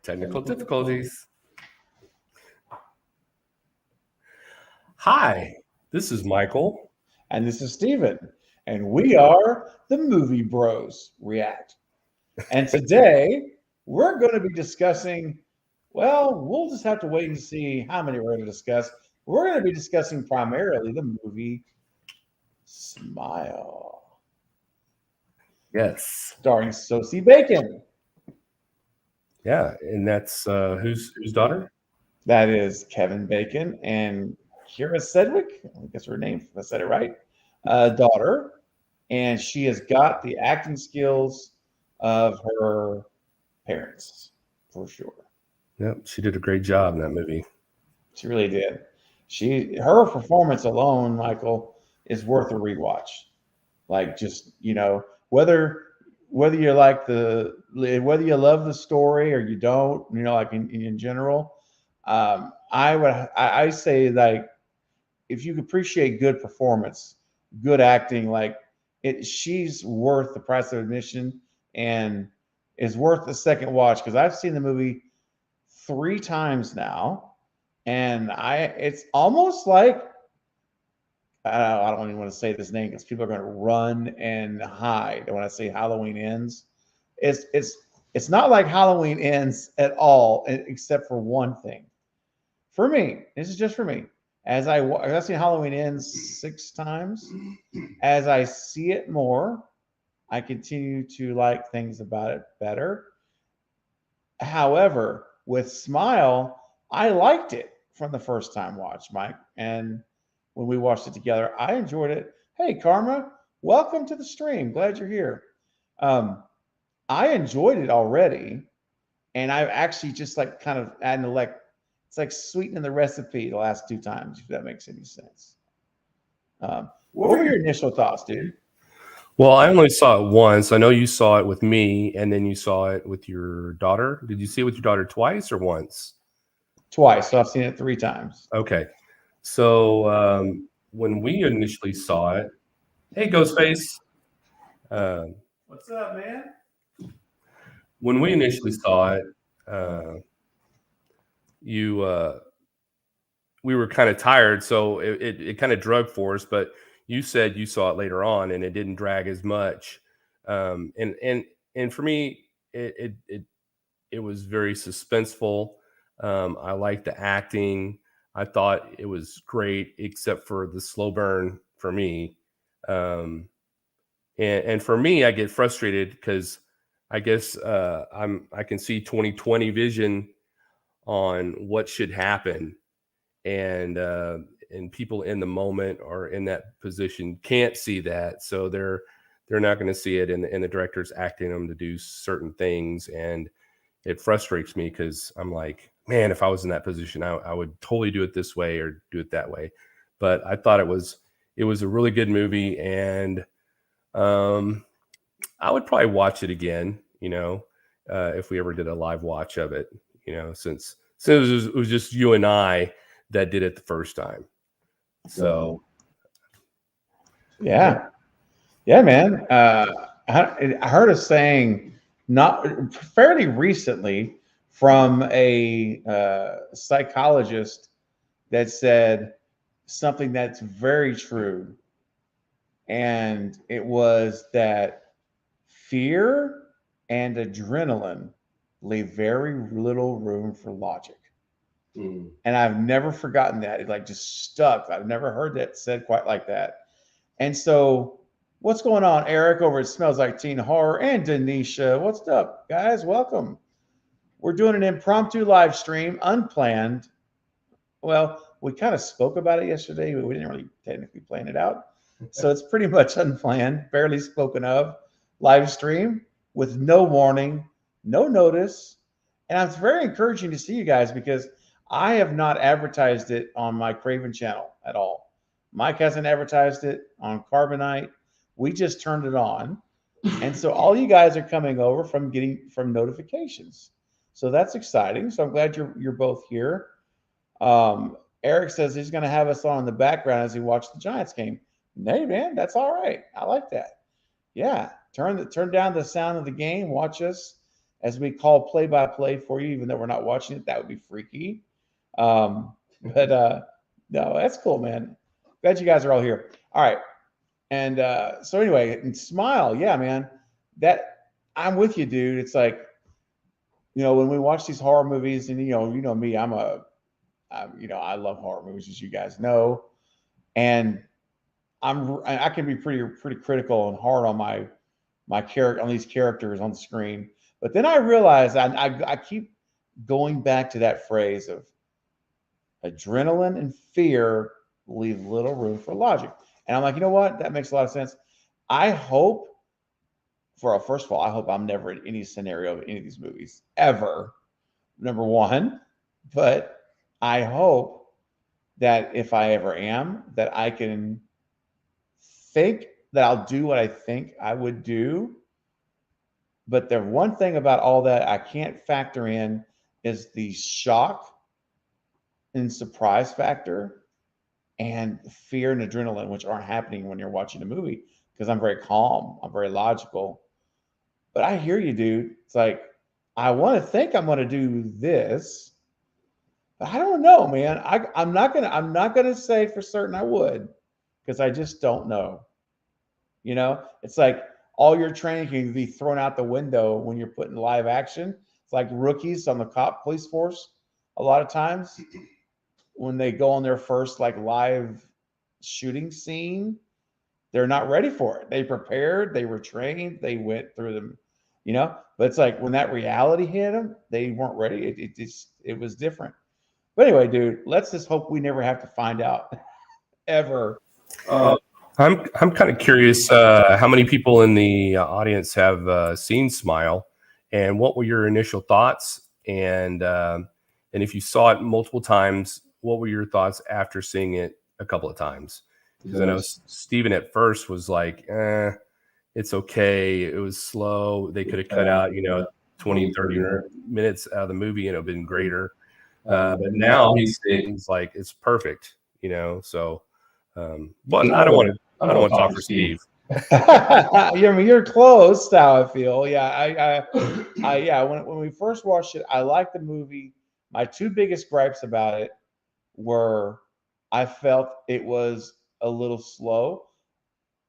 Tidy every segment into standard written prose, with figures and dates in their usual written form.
Technical difficulties. Hi, this is Michael. And this is Steven. And we are the Movie Bros React. And today we're going to be discussing, well, we'll just have to wait and see how many we're going to discuss. We're going to be discussing primarily the movie Smile, Yes. starring Sosie Bacon. Yeah, and that's whose daughter? That is Kevin Bacon and Kira Sedgwick. I guess her name, if I said it right, daughter. And she has got the acting skills of her parents, for sure. Yep, she did a great job in that movie. She really did. Her performance alone, Michael, is worth a rewatch. Like just whether you like whether you love the story or you don't, like in general, I say like if you appreciate good performance, good acting, like she's worth the price of admission and is worth the second watch because I've seen the movie 3 times now, and it's almost like I don't even want to say this name because people are going to run and hide when I say Halloween Ends. It's not like Halloween Ends at all, except for one thing. For me, this is just for me. I've seen Halloween Ends 6 times. As I see it more, I continue to like things about it better. However, with Smile, I liked it from the first time watch, Mike. And when we watched it together, I enjoyed it. Hey, Karma, welcome to the stream. Glad you're here. I enjoyed it already. And I've actually just like kind of adding it's like sweetening the recipe the last 2 times, if that makes any sense. What were your initial thoughts, dude? Well, I only saw it once. I know you saw it with me, and then you saw it with your daughter. Did you see it with your daughter twice or once? Twice. So I've seen it 3 times. Okay. So when we initially saw it, hey, Ghostface. What's up, man? When we initially saw it, we were kind of tired, so it kind of drug for us. But you said you saw it later on, and it didn't drag as much. And for me, it was very suspenseful. I liked the acting. I thought it was great, except for the slow burn for me. And for me, I get frustrated because I guess I can see 2020 vision on what should happen, and people in the moment or in that position can't see that, so they're not going to see it, and the director's acting them to do certain things, and it frustrates me because I'm like, man, if I was in that position, I would totally do it this way or do it that way. But I thought it was a really good movie, and I would probably watch it again, if we ever did a live watch of it, since it was just you and I that did it the first time. So, yeah, man. I heard a saying not fairly recently from a psychologist that said something that's very true. And it was that fear and adrenaline leave very little room for logic. And I've never forgotten that. It like just stuck. I've never heard that said quite like that. And so, what's going on, Eric, over at Smells Like Teen Horror, and Denisha? What's up, guys? Welcome. We're doing an impromptu live stream, unplanned. Well, we kind of spoke about it yesterday, but we didn't really technically plan it out. So it's pretty much unplanned, barely spoken of, live stream with no warning, no notice. And it's very encouraging to see you guys because I have not advertised it on my Craven channel at all. Mike hasn't advertised it on Carbonite. We just turned it on. And so all you guys are coming over from notifications. So that's exciting. So I'm glad you're both here. Eric says he's going to have us on in the background as he watches the Giants game. Hey, man, that's all right. I like that. Yeah, turn down the sound of the game. Watch us as we call play by play for you, even though we're not watching it. That would be freaky. But no, that's cool, man. Glad you guys are all here. All right. And so anyway, and Smile, yeah, man. That I'm with you, dude. It's like, when we watch these horror movies, and you know me, I love horror movies, as you guys know, and I can be pretty critical and hard on my character, on these characters on the screen. But then I realize I keep going back to that phrase of adrenaline and fear leave little room for logic. And I'm like, you know what? That makes a lot of sense. I hope, first of all, I hope I'm never in any scenario of any of these movies ever. Number one, but I hope that if I ever am, that I can think that I'll do what I think I would do. But the one thing about all that I can't factor in is the shock and surprise factor and fear and adrenaline, which aren't happening when you're watching a movie, because I'm very calm, I'm very logical. But I hear you, dude. It's like, I want to think I'm going to do this, but I don't know, man. I'm not gonna say for certain I would, because I just don't know. It's like all your training can be thrown out the window when you're put in live action. It's like rookies on the police force. A lot of times, when they go on their first like live shooting scene, they're not ready for it. They prepared, they were trained, they went through them, But it's like when that reality hit them, they weren't ready. It was different. But anyway, dude, let's just hope we never have to find out ever. I'm kind of curious how many people in the audience have seen Smile, and what were your initial thoughts? And if you saw it multiple times, what were your thoughts after seeing it a couple of times? Because I know Steven at first was like, it's okay. It was slow. They could have cut out, 20, 30 minutes out of the movie and it would have been greater. But now he's like, it's perfect, so. But I don't want to talk for Steve. You're close. How I feel. Yeah, yeah. When we first watched it, I liked the movie. My two biggest gripes about it were, I felt it was a little slow.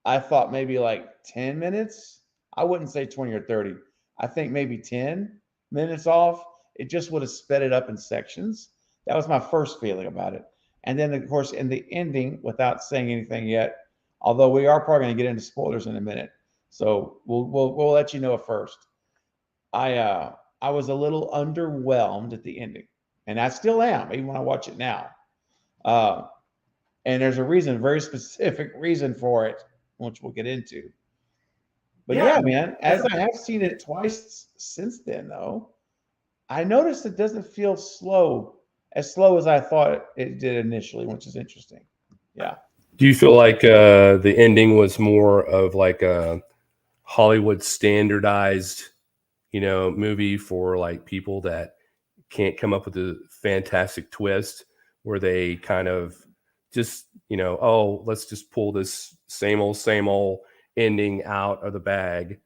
I thought maybe like 10 minutes. I wouldn't say 20 or 30. I think maybe 10 minutes off. It just would have sped it up in sections. That was my first feeling about it. And then, of course, in the ending, without saying anything yet, although we are probably going to get into spoilers in a minute, so we'll let you know first. I was a little underwhelmed at the ending, and I still am, even when I watch it now. And there's a reason, very specific reason for it, which we'll get into. But yeah, man, as I have seen it twice since then, though, I noticed it doesn't feel as slow as I thought it did initially, which is interesting. Yeah. Do you feel like the ending was more of like a Hollywood standardized, movie for like people that can't come up with a fantastic twist, where they kind of just, oh, let's just pull this same old ending out of the bag,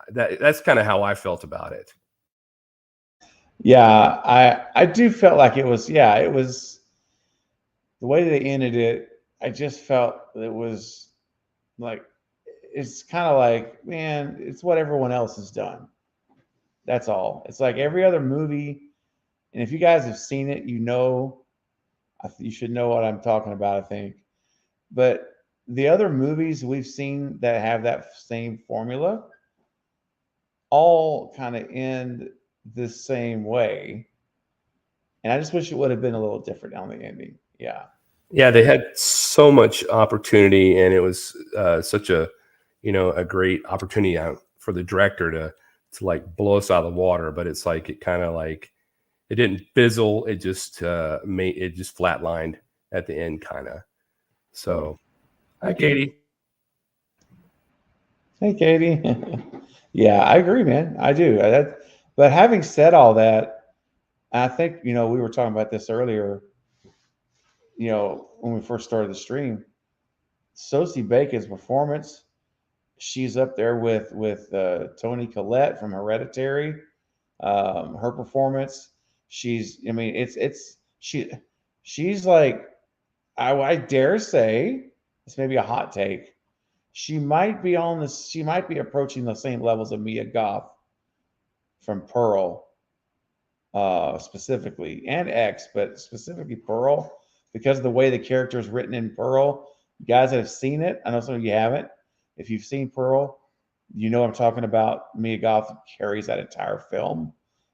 that's kind of how I felt about it. Yeah, I do felt like it was the way they ended it. I just felt it was like, it's kind of like, man, it's what everyone else has done. That's all. It's like every other movie, and if you guys have seen it, you should know what I'm talking about, I think. But the other movies we've seen that have that same formula all kind of end the same way. And I just wish it would have been a little different on the ending. Yeah. Yeah, they had so much opportunity, and it was such a great opportunity for the director to like blow us out of the water. But it's like it kind of like it didn't fizzle. It just flatlined at the end, kind of. So, hi, Katie. Hey, Katie. Yeah, I agree, man. I do. But having said all that, I think, we were talking about this earlier, when we first started the stream. Sosie Bacon's performance she's up there with Toni Collette from Hereditary. Her performance, I mean, she's like, I dare say, this may be a hot take. She might be approaching the same levels of Mia Goth from Pearl, specifically, and X, but specifically Pearl, because of the way the character is written in Pearl. You guys that have seen it, I know some of you haven't. If you've seen Pearl, you know what I'm talking about. Mia Goth carries that entire film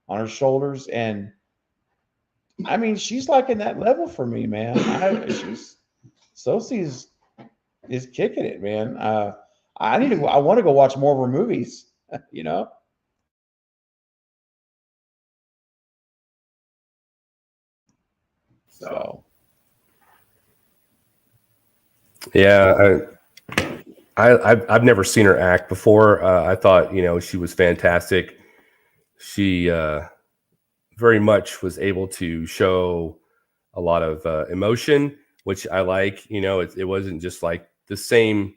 on her shoulders, and I mean, she's like in that level for me, man. Sosie's is kicking it, man. I want to go watch more of her movies, you know. So Yeah, I've never seen her act before. I thought, you know, she was fantastic. She very much was able to show a lot of emotion, which I like. You know, it wasn't just like the same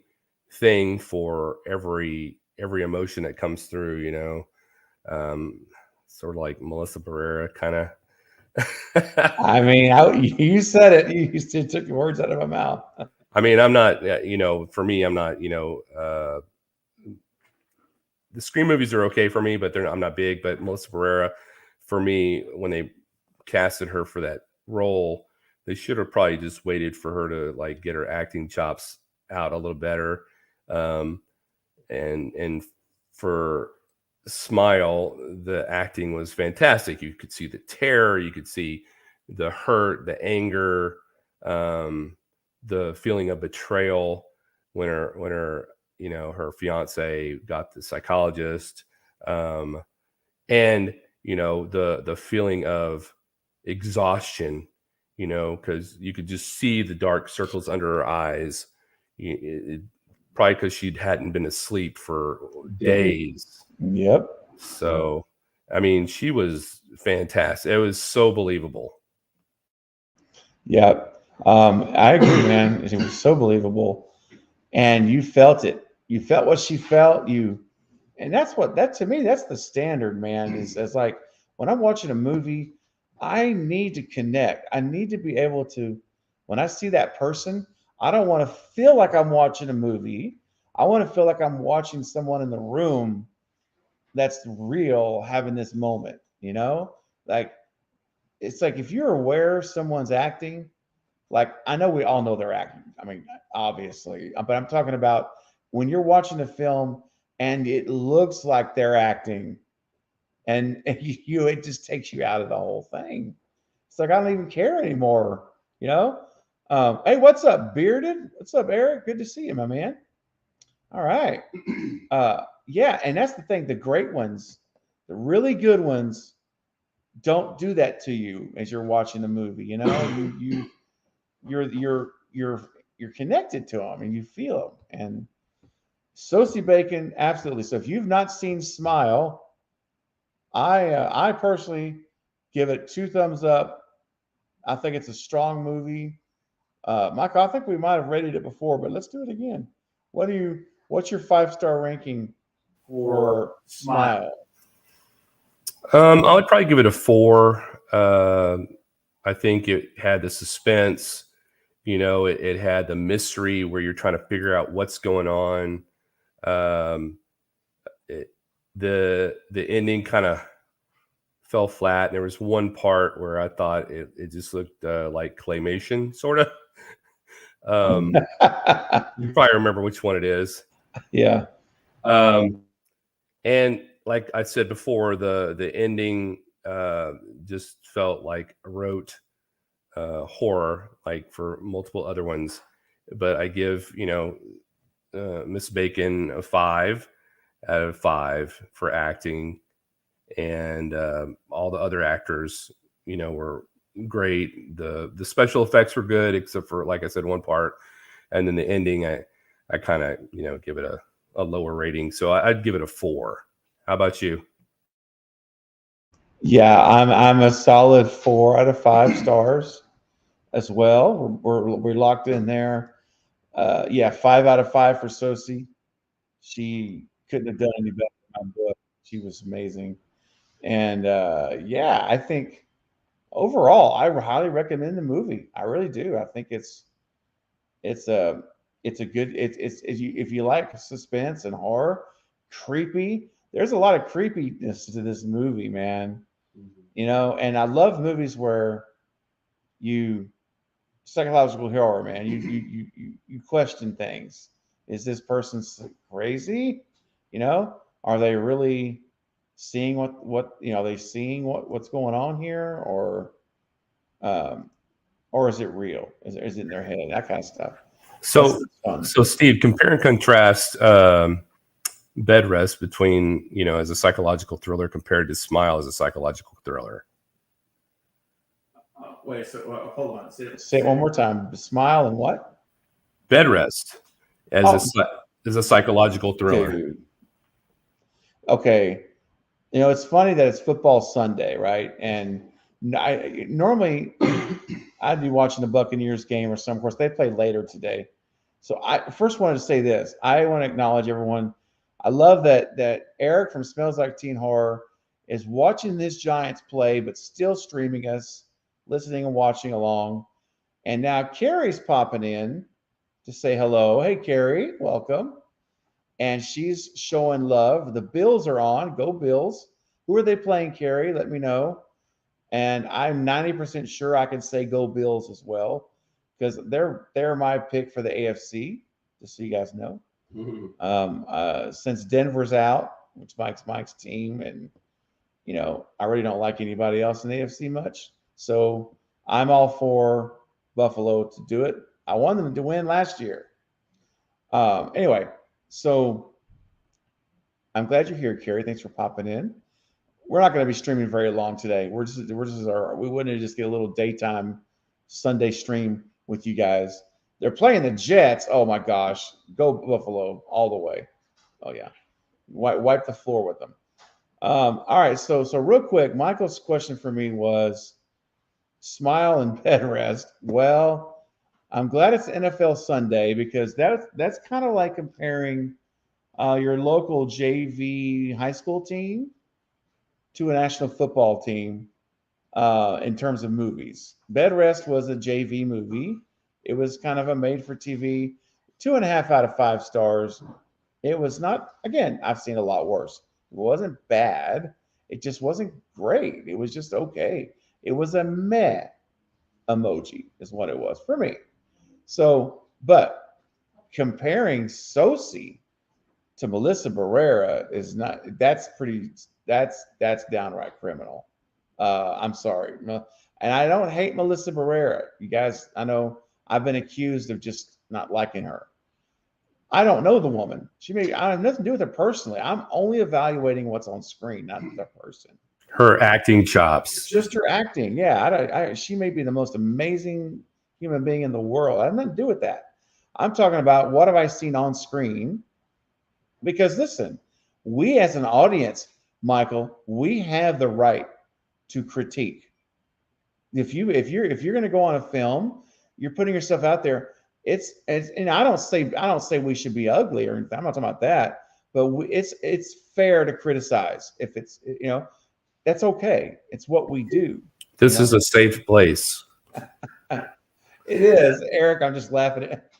thing for every emotion that comes through. You know, sort of like Melissa Barrera, kind of. I mean, you said it. You still took the words out of my mouth. I mean, I'm not, you know, for me, I'm not, you know, the Scream movies are okay for me, but I'm not big. But Melissa Barrera, for me, when they casted her for that role, they should have probably just waited for her to like get her acting chops out a little better. And for Smile, the acting was fantastic. You could see the terror, you could see the hurt, the anger, the feeling of betrayal when her you know, her fiance got the psychologist, and you know, the feeling of exhaustion, you know, because you could just see the dark circles under her eyes, probably because she hadn't been asleep for days. Yep. So I mean, she was fantastic. It was so believable. Yep. I agree, man. It was so believable, and you felt it. You felt what she felt. And that to me, that's the standard, man. Is like when I'm watching a movie, I need to connect. I need to be able to, when I see that person, I don't want to feel like I'm watching a movie. I want to feel like I'm watching someone in the room that's real having this moment, you know? Like, it's like if you're aware someone's acting, like I know we all know they're acting. I mean, obviously, but I'm talking about when you're watching a film and it looks like they're acting, and it just takes you out of the whole thing. It's like I don't even care anymore, you know. Hey, what's up, Bearded? What's up, Eric? Good to see you, my man. All right. Yeah, and that's the thing. The great ones, the really good ones, don't do that to you as you're watching the movie. You know, you're connected to them and you feel them. And Sosie Bacon, absolutely. So if you've not seen Smile, I personally give it 2 thumbs up. I think it's a strong movie. Michael, I think we might have rated it before, but let's do it again. What's your 5-star ranking for Smile? I would probably give it a 4. I think it had the suspense, you know, it had the mystery where you're trying to figure out what's going on. The ending kind of fell flat. There was one part where I thought it just looked like claymation, sort of. You probably remember which one it is. Yeah. And like I said before, the ending just felt like a rote horror, like for multiple other ones. But I give, you know, Miss Bacon a 5 out of 5 for acting, and all the other actors, you know, were great. The special effects were good, except for, like I said, one part, and then the ending, I kind of, you know, give it a lower rating. So I'd give it a 4. How about you? Yeah, I'm a solid 4 out of 5 stars as well. We're locked in there. Yeah, 5 out of 5 for Sosie. She couldn't have done any better in my book. She was amazing. And yeah, I think overall, I highly recommend the movie. I really do. I think it's a it's a good it's if you like suspense and horror, creepy. There's a lot of creepiness to this movie, man. You know, and I love movies where you psychological horror, man. You question things. Is this person crazy? You know, are they really seeing what you know? Are they seeing what's going on here, um, or is it real? Is it in their head? That kind of stuff. So, That's fun. so Steve, compare and contrast Bed Rest between, as a psychological thriller compared to Smile as a psychological thriller. Wait, so hold on. Say it one more time. Smile and what? Bed Rest as a psychological thriller. Dude. Okay. It's funny that it's football Sunday, right? And normally I'd be watching the Buccaneers game or some. Of course, they play later today. So I first wanted to say this. I want to acknowledge everyone. I love that Eric from Smells Like Teen Horror is watching this Giants play, but still streaming us, listening and watching along. And now Carrie's popping in to say hello. Hey, Carrie, welcome. And she's showing love. The Bills are on. Go Bills. Who are they playing, Carrie? Let me know. And I'm 90% sure I can say go Bills as well, because they're my pick for the AFC, just so you guys know. Mm-hmm. Since Denver's out, which Mike's team, and I really don't like anybody else in the AFC much. So I'm all for Buffalo to do it. I wanted them to win last year. Anyway, so I'm glad you're here, Carrie. Thanks for popping in. We're not going to be streaming very long today. We wouldn't have just get a little daytime Sunday stream with you guys. They're playing the Jets. Oh my gosh, go Buffalo all the way. Oh yeah, wipe the floor with them. All right, so real quick, Michael's question for me was Smile and Bed Rest. Well, I'm glad it's NFL Sunday, because that's kind of like comparing your local JV high school team to a national football team in terms of movies. Bed Rest was a JV movie. It was kind of a made-for-TV, 2.5 out of 5 stars. It was not, again, I've seen a lot worse. It wasn't bad. It just wasn't great. It was just okay. It was a meh emoji is what it was for me. So, but comparing Sosie to Melissa Barrera is not, that's downright criminal. I'm sorry. And I don't hate Melissa Barrera. You guys, I know I've been accused of just not liking her. I don't know the woman. I have nothing to do with her personally. I'm only evaluating what's on screen, not the person. Her acting chops. Just her acting. Yeah. She may be the most amazing human being in the world. I have nothing to do with that. I'm talking about what have I seen on screen? Because listen, we as an audience, Michael, we have the right to critique. If you're going to go on a film, you're putting yourself out there. And I don't say we should be ugly or anything. I'm not talking about that, but it's fair to criticize if it's that's okay. It's what we do. This is a safe place. It is, Eric. I'm just laughing at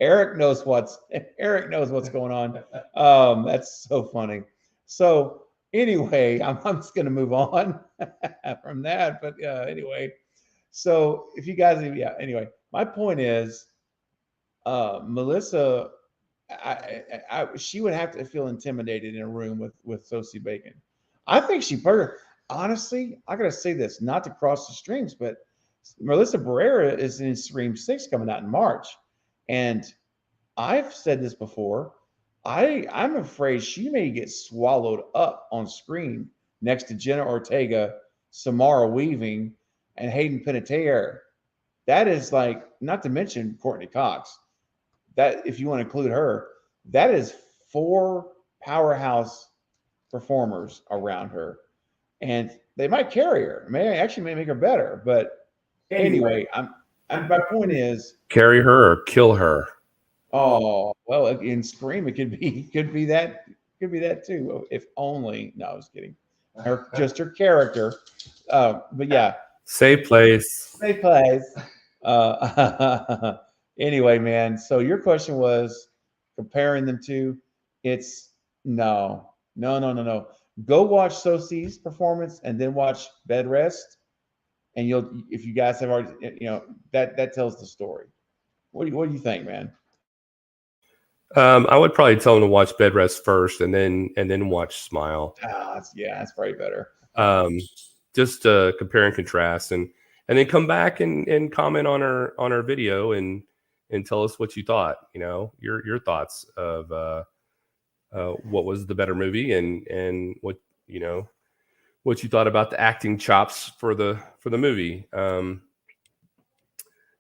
Eric knows what's going on. That's so funny. So anyway, I'm just going to move on from that. But anyway, so if you guys, anyway, my point is, Melissa, she would have to feel intimidated in a room with Sosie Bacon. I think honestly, I got to say this, not to cross the streams, but Melissa Barrera is in Scream 6 coming out in March. And I've said this before. I'm afraid she may get swallowed up on screen next to Jenna Ortega, Samara Weaving, and Hayden Panettiere. That is like, not to mention Courtney Cox. That, if you want to include her, that is 4 powerhouse performers around her, and they might carry her. May make her better. But anyway, my point is, carry her or kill her. Oh well, in Scream, it could be that too. If only. No, I was kidding. Her just her character. But yeah, Safe place. they plays. Anyway, man. So your question was comparing them to. It's no, no, no, no, no. Go watch Sosie's performance and then watch Bed Rest, and you'll if you guys have already that tells the story. What do you think, man? I would probably tell them to watch Bed Rest first, and then watch Smile. That's probably better. Um, just compare and contrast, and then come back and comment on our video and tell us what you thought. Your thoughts of what was the better movie, and what you thought about the acting chops for the movie.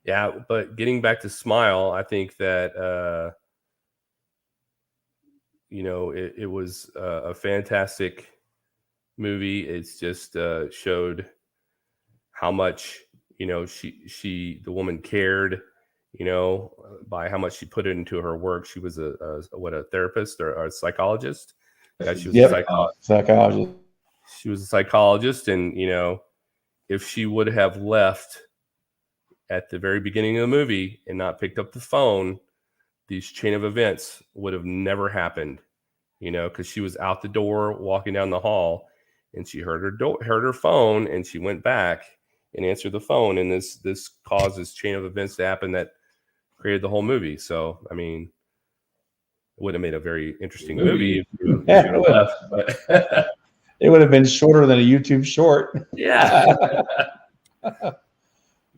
Yeah, but getting back to Smile, I think that it was a fantastic movie. It's just showed how much the woman cared, by how much she put into her work. She was a therapist or a psychologist. Yeah, she was a Psychologist. She was a psychologist, and if she would have left at the very beginning of the movie and not picked up the phone, these chain of events would have never happened. Because she was out the door walking down the hall, and she heard her phone, and she went back and answered the phone, and this caused this chain of events to happen that created the whole movie. So, I mean, it would have made a very interesting movie if you left. But it would have been shorter than a YouTube short. Yeah.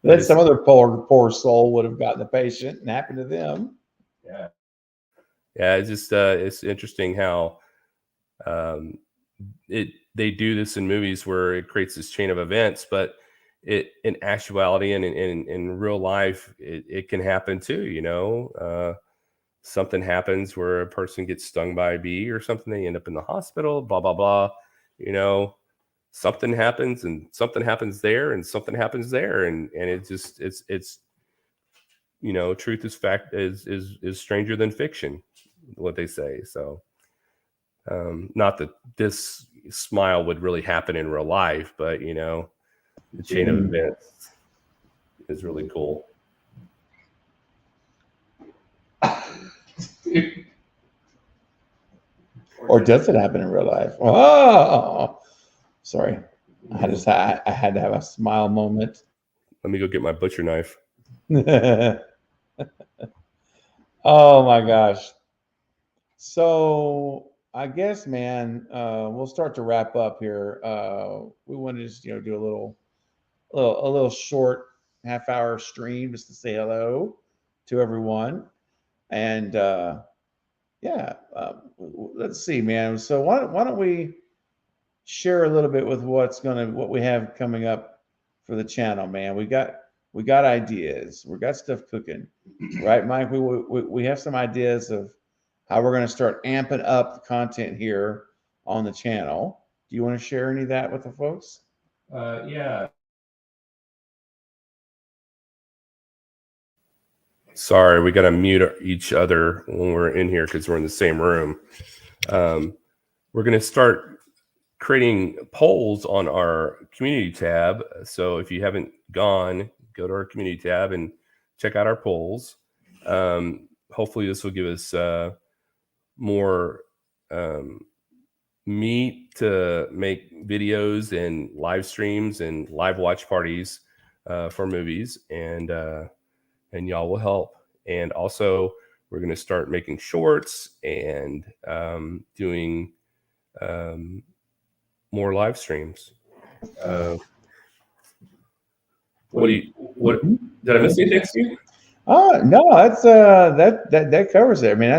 Then some other poor soul would have gotten the patient and happened to them. Yeah. Yeah, it's just it's interesting how they do this in movies where it creates this chain of events, but it in actuality and in real life it can happen too. Something happens where a person gets stung by a bee or something, they end up in the hospital, blah blah blah. Something happens, and something happens there, and something happens there, and it just it's truth is fact is stranger than fiction, what they say. So not that this Smile would really happen in real life, but the chain of events is really cool. Or does it happen in real life? Oh, sorry. I had to have a smile moment. Let me go get my butcher knife. Oh my gosh. So I guess, man, we'll start to wrap up here. We want to just do a little short half-hour stream just to say hello to everyone, and yeah, let's see, man. So why don't we share a little bit with what we have coming up for the channel, man? We got ideas. We got stuff cooking, right, Mike? We have some ideas of how we're going to start amping up the content here on the channel. Do you want to share any of that with the folks? Yeah. Sorry, we got to mute each other when we're in here because we're in the same room. We're going to start creating polls on our community tab. So if you haven't gone, go to our community tab and check out our polls. Hopefully this will give us more meat to make videos and live streams and live watch parties for movies, and y'all will help. And also we're going to start making shorts and doing more live streams. What did I miss anything? No, that's that covers it. I mean,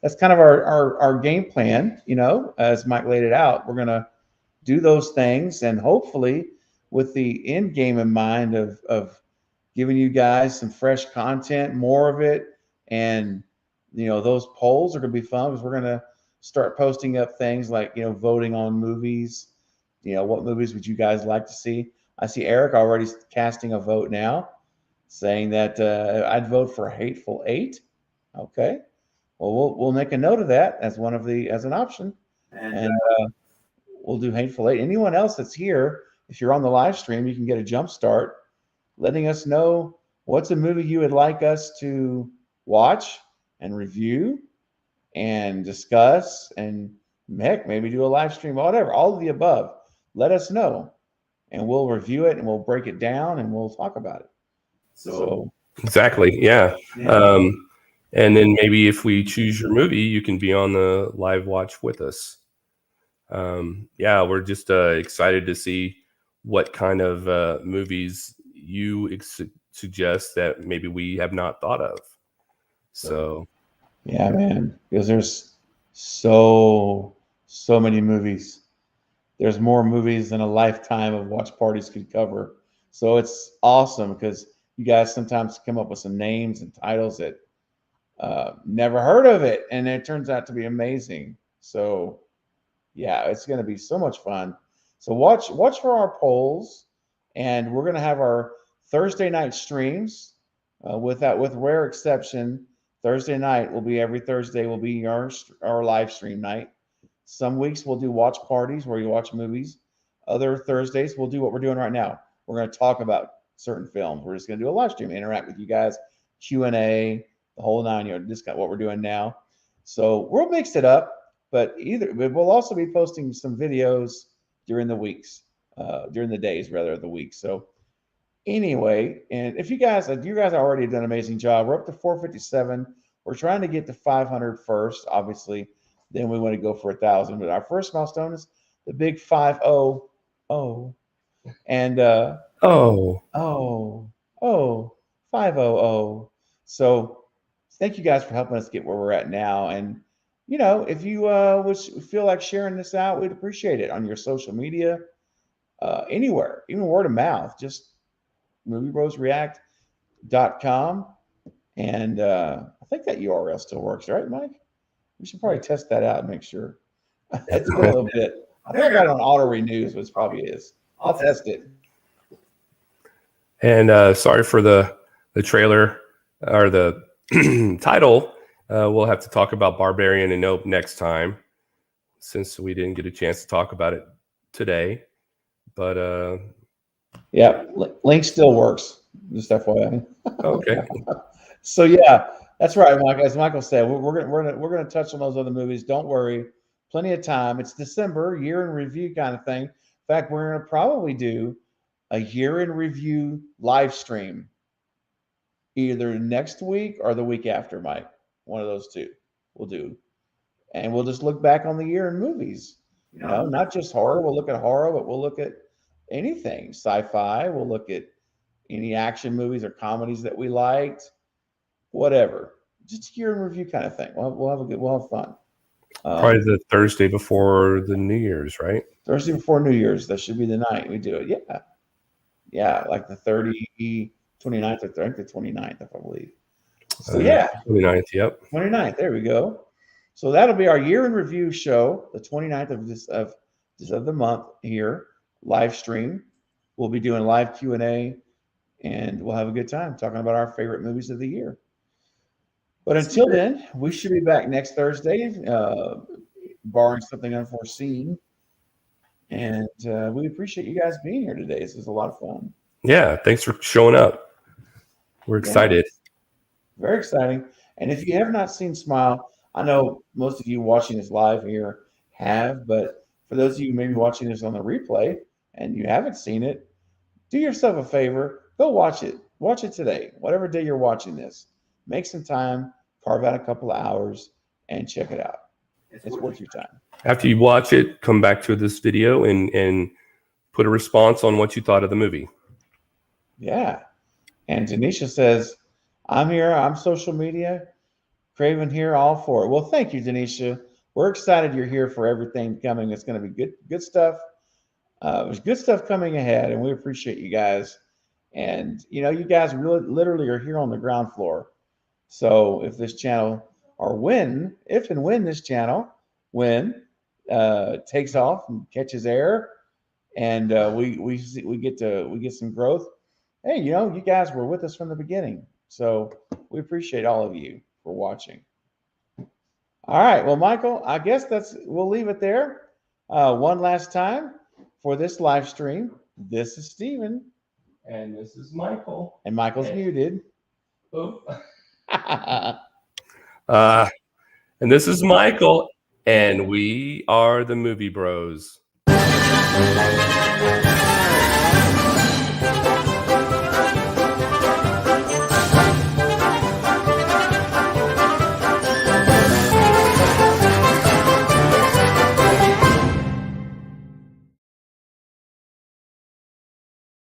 that's kind of our game plan, as Mike laid it out. We're gonna do those things, and hopefully with the end game in mind of giving you guys some fresh content, more of it. And those polls are gonna be fun because we're gonna start posting up things like voting on movies. What movies would you guys like to see? I see Eric already casting a vote now, saying that I'd vote for Hateful Eight. Okay. Well, we'll make a note of that as one of the as an option, and we'll do Hateful Eight. Anyone else that's here, if you're on the live stream, you can get a jump start, letting us know what's a movie you would like us to watch and review and discuss, and heck, maybe do a live stream, whatever, all of the above. Let us know, and we'll review it and we'll break it down and we'll talk about it. So exactly, yeah. And then maybe if we choose your movie, you can be on the live watch with us. Yeah, we're just excited to see what kind of movies you suggest that maybe we have not thought of. So yeah, man, because there's so many movies. There's more movies than a lifetime of watch parties could cover. So it's awesome because you guys sometimes come up with some names and titles that never heard of it, and it turns out to be amazing. So yeah, it's going to be so much fun. So watch for our polls, and we're going to have our Thursday night streams. With rare exception, Thursday night will be every Thursday will be our live stream night. Some weeks we'll do watch parties where you watch movies. Other Thursdays we'll do what we're doing right now. We're going to talk about certain films. We're just going to do a live stream, interact with you guys, Q&A, the whole nine. Just got what we're doing now. So we'll mix it up. But we'll also be posting some videos during the weeks, during the days rather of the week. So anyway, and if you guys already done an amazing job. We're up to 457. We're trying to get to 500 first, obviously. Then we want to go for 1,000. But our first milestone is the big 500. And 500. So thank you guys for helping us get where we're at now. And if you would feel like sharing this out, we'd appreciate it on your social media, anywhere, even word of mouth. Just moviebrosreact.com. And I think that URL still works, right, Mike? We should probably test that out and make sure. It's been a little bit. I think I got it on auto renews, which probably is. I'll test it. And sorry for the trailer or the title. We'll have to talk about Barbarian and Nope next time, since we didn't get a chance to talk about it today. But yeah, link still works. Just FYI. Okay. So yeah, that's right, Mike. As Michael said, we're gonna touch on those other movies. Don't worry, plenty of time. It's December, year in review kind of thing. In fact, we're gonna probably do a year in review live stream either next week or the week after, Mike. One of those two we'll do. And we'll just look back on the year in movies. Not just horror. We'll look at horror, but we'll look at anything. Sci-fi. We'll look at any action movies or comedies that we liked. Whatever. Just year in review kind of thing. We'll have fun. Probably the Thursday before the New Year's, right? Thursday before New Year's. That should be the night we do it. Yeah. Yeah, like the 29th, or I think the 29th, I believe. So yeah. 29th, yep. 29th, there we go. So that'll be our year in review show, the 29th of the month here, live stream. We'll be doing live Q&A, and we'll have a good time talking about our favorite movies of the year. But until then, we should be back next Thursday, barring something unforeseen. And we appreciate you guys being here today. This is a lot of fun. Yeah, thanks for showing up. We're excited. Very exciting. And if you have not seen Smile, I know most of you watching this live here have, but for those of you maybe watching this on the replay and you haven't seen it, do yourself a favor, go watch it. Watch it today, whatever day you're watching this. Make some time, carve out a couple of hours, and check it out. It's worth your time. After you watch it, come back to this video and put a response on what you thought of the movie. Yeah. And Denisha says, I'm here. I'm social media. Craven here, all for it. Well, thank you, Denisha. We're excited you're here for everything coming. It's going to be good stuff. There's good stuff coming ahead, and we appreciate you guys. And, you guys really literally are here on the ground floor. So if this channel, or if and when this channel, takes off and catches air, and we get some growth. Hey, you guys were with us from the beginning, so we appreciate all of you. for watching. All right. Well, Michael, I guess we'll leave it there. One last time for this live stream. This is Steven. And this is Michael. And Michael's muted. Oh. And this is Michael. And we are the Movie Bros.